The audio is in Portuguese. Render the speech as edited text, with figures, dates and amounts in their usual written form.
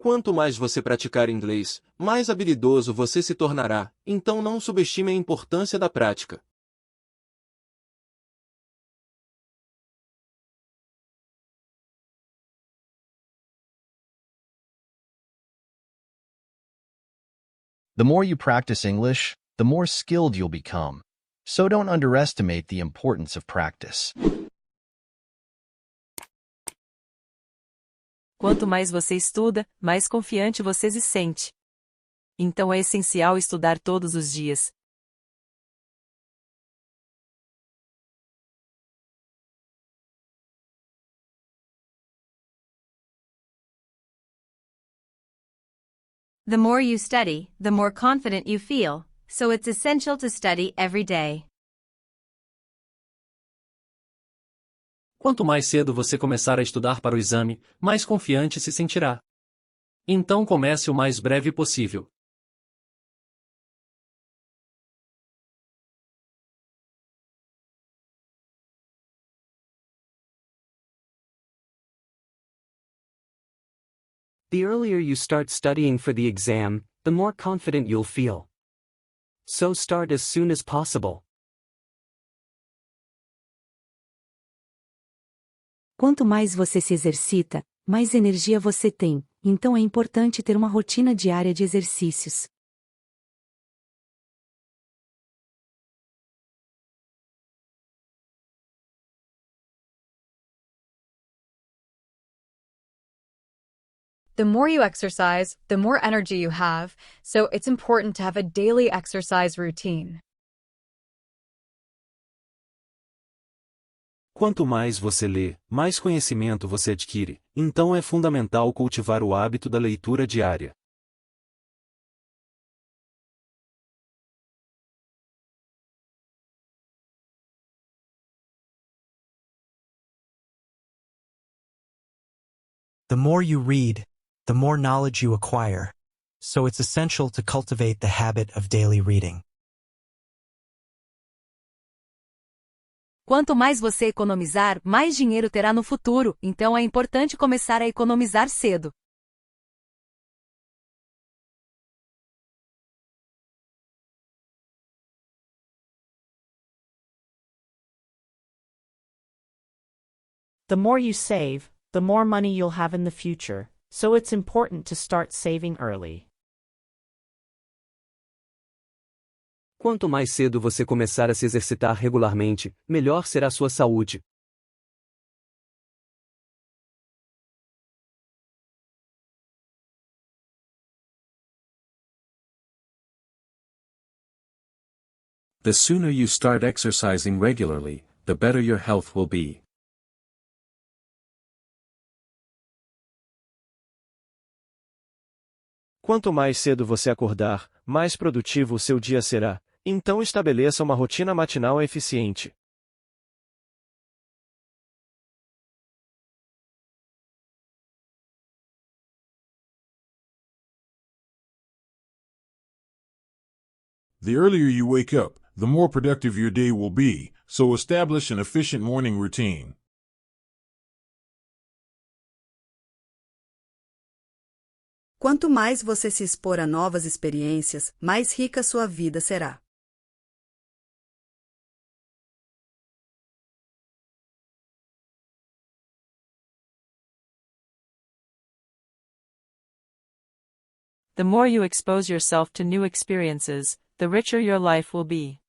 Quanto mais você praticar inglês, mais habilidoso você se tornará, então não subestime a importância da prática. The more you practice English, the more skilled you'll become. So don't underestimate the importance of practice. Quanto mais você estuda, mais confiante você se sente. Então é essencial estudar todos os dias. The more you study, the more confident you feel, so it's essential to study every day. Quanto mais cedo você começar a estudar para o exame, mais confiante se sentirá. Então comece o mais breve possível. The earlier you start studying for the exam, the more confident you'll feel. So start as soon as possible. Quanto mais você se exercita, mais energia você tem, então é importante ter uma rotina diária de exercícios. The more you exercise, the more energy you have, so it's important to have a daily exercise routine. Quanto mais você lê, mais conhecimento você adquire, então é fundamental cultivar o hábito da leitura diária. The more you read, the more knowledge you acquire, so it's essential to cultivate the habit of daily reading. Quanto mais você economizar, mais dinheiro terá no futuro, então é importante começar a economizar cedo. The more you save, the more money you'll have in the future, so it's important to start saving early. Quanto mais cedo você começar a se exercitar regularmente, melhor será sua saúde. The sooner you start exercising regularly, the better your health will be. Quanto mais cedo você acordar, mais produtivo o seu dia será. Então estabeleça uma rotina matinal eficiente. The earlier you wake up, the more productive your day will be, so establish an efficient morning routine. Quanto mais você se expor a novas experiências, mais rica sua vida será. The more you expose yourself to new experiences, the richer your life will be.